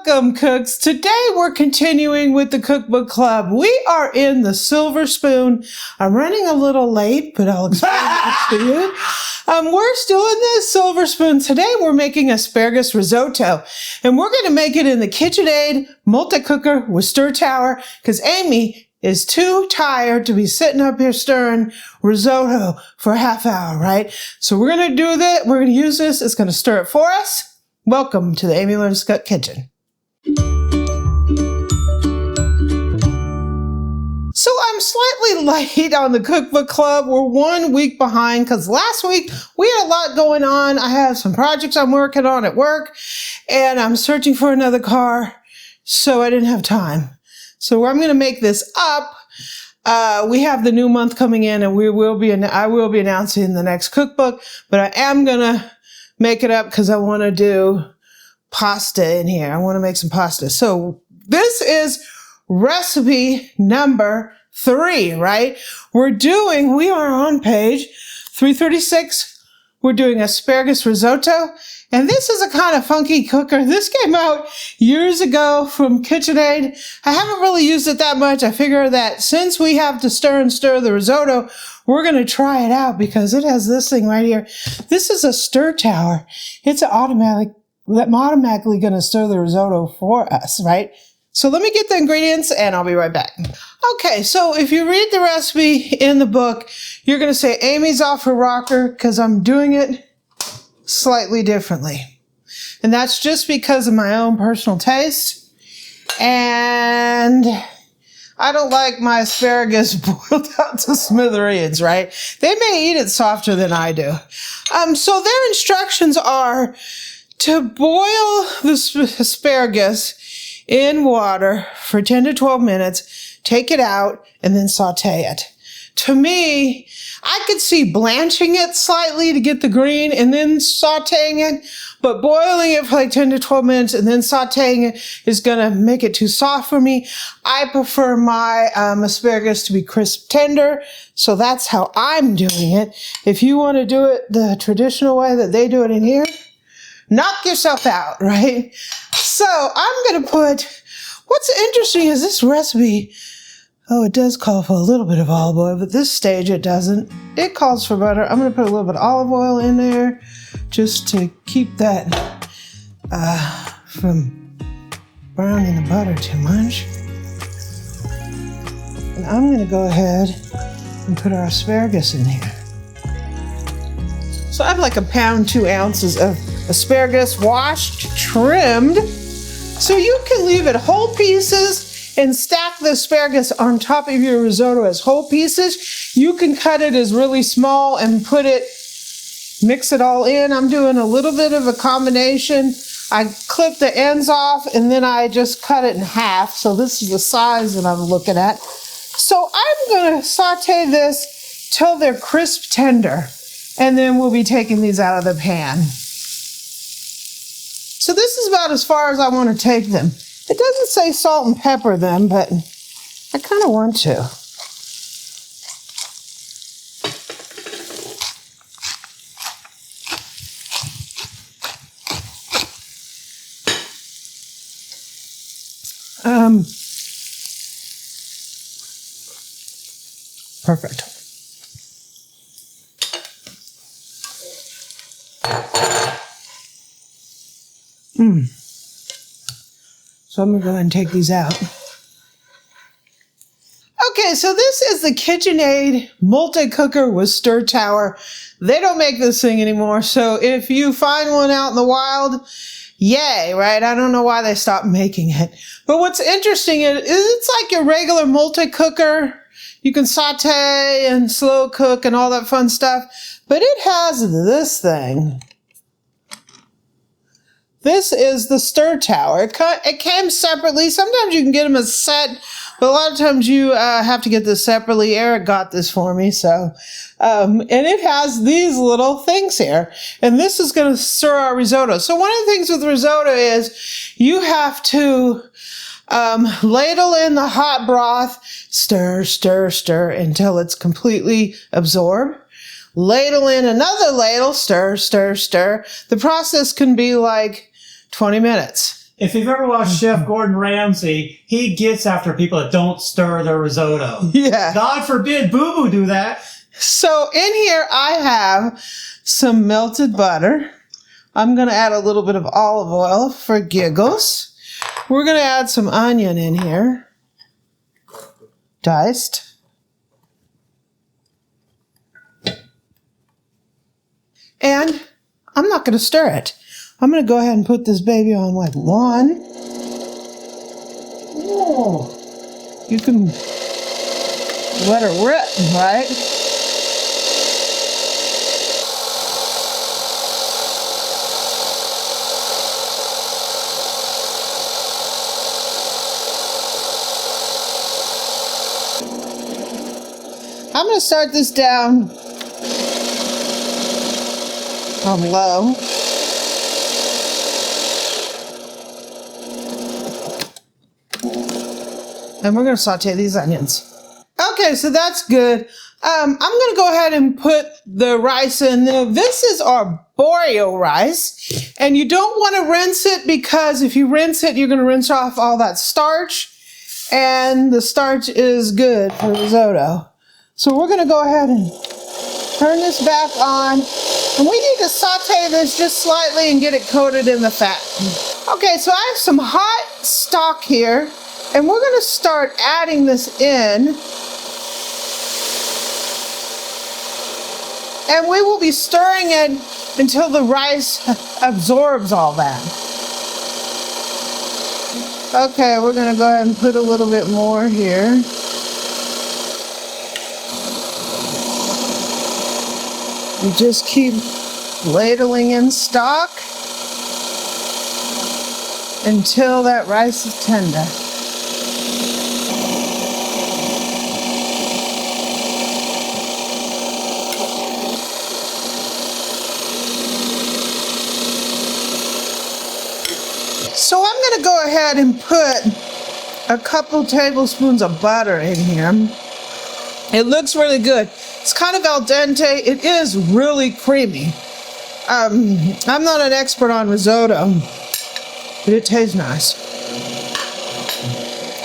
Welcome, cooks. Today we're continuing with the Cookbook Club. We are in the silver spoon. I'm running a little late, but I'll explain that to you. We're still in the silver spoon. Today we're making asparagus risotto, and we're going to make it in the KitchenAid Multi-Cooker with Stir Tower because Amy is too tired to be sitting up here stirring risotto for a half hour, right? So we're going to do that. We're going to use this. It's going to stir it for us. Welcome to the AmyLearnsToCook kitchen. So I'm slightly late on the Cookbook Club. We're 1 week behind because last week we had a lot going on. I have some projects I'm working on at work and I'm searching for another car, so I didn't have time. So I'm going to make this up. We have the new month coming in and I will be announcing the next cookbook, but I am going to make it up because I want to do pasta in here. I want to make some pasta. So this is recipe number 3, right? We are on page 336. We're doing asparagus risotto. And this is a kind of funky cooker. This came out years ago from KitchenAid. I haven't really used it that much. I figure that since we have to stir the risotto, we're going to try it out because it has this thing right here. This is a Stir Tower. It's automatically going to stir the risotto for us, right? So let me get the ingredients and I'll be right back. Okay, so if you read the recipe in the book, you're going to say Amy's off her rocker because I'm doing it slightly differently. And that's just because of my own personal taste. And I don't like my asparagus boiled out to smithereens, right? They may eat it softer than I do. So their instructions are to boil the asparagus in water for 10 to 12 minutes, take it out, and then saute it. To me, I could see blanching it slightly to get the green and then sauteing it, but boiling it for like 10 to 12 minutes and then sauteing it is going to make it too soft for me. I prefer my asparagus to be crisp tender, so that's how I'm doing it. If you want to do it the traditional way that they do it in here, knock yourself out, right? So I'm going to put, what's interesting is this recipe, it does call for a little bit of olive oil, but this stage it doesn't. It calls for butter. I'm going to put a little bit of olive oil in there just to keep that from browning the butter too much. And I'm going to go ahead and put our asparagus in here. So I have like 1 pound, 2 ounces of asparagus, washed, trimmed. So you can leave it whole pieces and stack the asparagus on top of your risotto as whole pieces. You can cut it as really small and mix it all in. I'm doing a little bit of a combination. I clip the ends off and then I just cut it in half. So this is the size that I'm looking at. So I'm going to saute this till they're crisp tender. And then we'll be taking these out of the pan. So this is about as far as I want to take them. It doesn't say salt and pepper them, but I kind of want to. Perfect. So I'm going to go ahead and take these out. Okay, so this is the KitchenAid Multi-Cooker with Stir Tower. They don't make this thing anymore, so if you find one out in the wild, yay, right? I don't know why they stopped making it. But what's interesting is it's like your regular multi-cooker. You can saute and slow cook and all that fun stuff. But it has this thing. This is the Stir Tower. It came separately. Sometimes you can get them as set, but a lot of times you have to get this separately. Eric got this for me, so. And it has these little things here. And this is going to stir our risotto. So one of the things with risotto is you have to ladle in the hot broth, stir, stir, stir until it's completely absorbed. Ladle in another ladle, stir, stir, stir. The process can be like 20 minutes. If you've ever watched Chef Gordon Ramsay, he gets after people that don't stir their risotto. Yeah. God forbid Boo-Boo do that. So in here I have some melted butter. I'm going to add a little bit of olive oil for giggles. We're going to add some onion in here, diced. And I'm not going to stir it. I'm going to go ahead and put this baby on like 1. Oh, you can let her rip, right? I'm going to start this down on low. And we're going to saute these onions. Okay, so that's good. I'm going to go ahead and put the rice in. Now, this is arborio rice. And you don't want to rinse it because if you rinse it, you're going to rinse off all that starch. And the starch is good for risotto. So we're going to go ahead and turn this back on. And we need to saute this just slightly and get it coated in the fat. Okay, so I have some hot stock here. And we're going to start adding this in. And we will be stirring it until the rice absorbs all that. Okay, we're going to go ahead and put a little bit more here. You just keep ladling in stock until that rice is tender. So I'm going to go ahead and put a couple tablespoons of butter in here. It looks really good. It's kind of al dente. It is really creamy. I'm not an expert on risotto, but it tastes nice.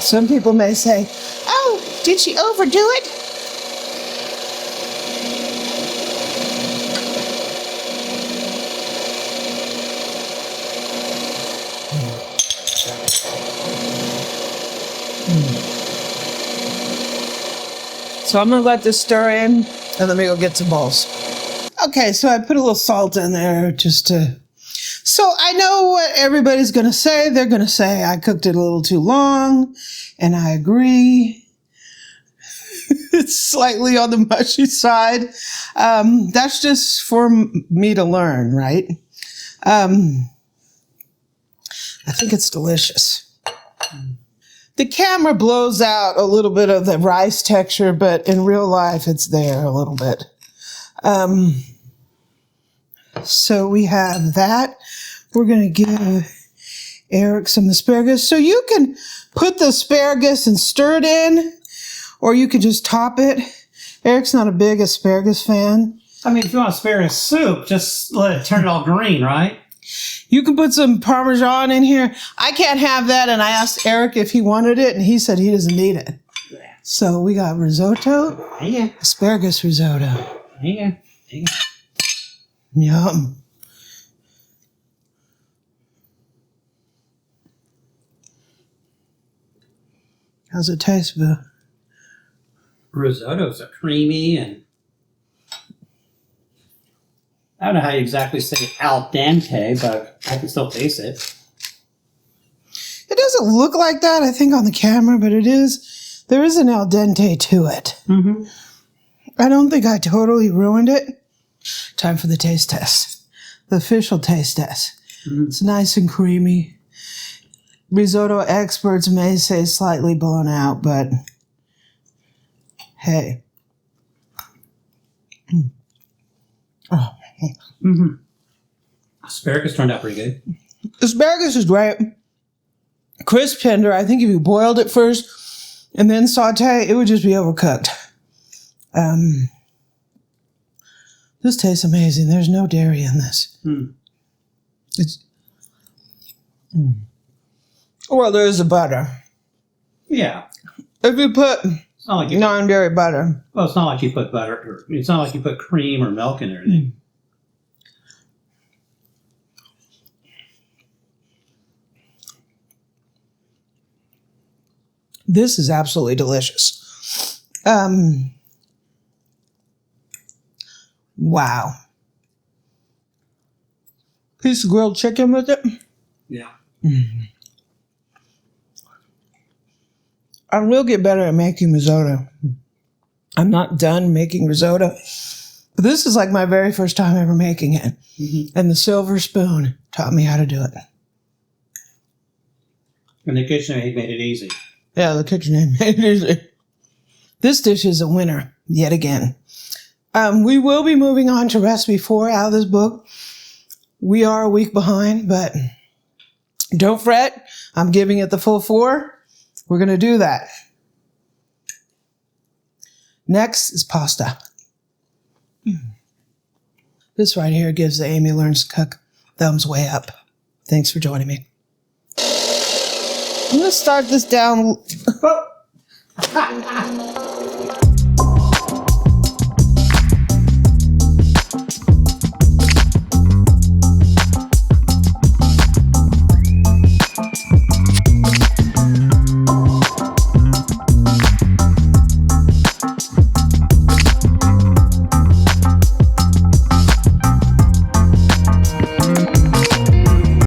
Some people may say, oh, did she overdo it? So I'm going to let this stir in, and let me go get some bowls. Okay, so I put a little salt in there just to... So I know what everybody's going to say. They're going to say I cooked it a little too long, and I agree. It's slightly on the mushy side. That's just for me to learn, right? I think it's delicious. The camera blows out a little bit of the rice texture, but in real life, it's there a little bit. So we have that. We're going to give Eric some asparagus. So you can put the asparagus and stir it in, or you can just top it. Eric's not a big asparagus fan. I mean, if you want asparagus soup, just let it turn it all green, right? You can put some Parmesan in here. I can't have that, and I asked Eric if he wanted it, and he said he doesn't need it. So we got risotto. Yeah. Asparagus risotto. Yeah. Yum. How's it taste, Bill? Risottos are creamy, and I don't know how you exactly say al dente, but I can still taste it. It doesn't look like that, I think, on the camera, but it is. There is an al dente to it. Mm-hmm. I don't think I totally ruined it. Time for the taste test. The official taste test. Mm-hmm. It's nice and creamy. Risotto experts may say slightly blown out, but hey. Oh. Mm-hmm. Asparagus turned out pretty good. Asparagus is great. Crisp tender. I think if you boiled it first and then saute, it would just be overcooked. This tastes amazing. There's no dairy in this. Mm. It's Well, there's the butter. Yeah. If you put It's not like you non-dairy butter. Well, it's not like you put butter, or it's not like you put cream or milk in everything. This is absolutely delicious. Wow. Piece of grilled chicken with it. Yeah. I will get better at making risotto. I'm not done making risotto, but this is like my very first time ever making it. Mm-hmm. And the silver spoon taught me how to do it. And the KitchenAid made it easy. Yeah, the KitchenAid made it easy. This dish is a winner, yet again. We will be moving on to recipe 4 out of this book. We are a week behind, but don't fret. I'm giving it the full 4. We're going to do that. Next is pasta. This right here gives the Amy Learns to Cook thumbs way up. Thanks for joining me. I'm going to start this down.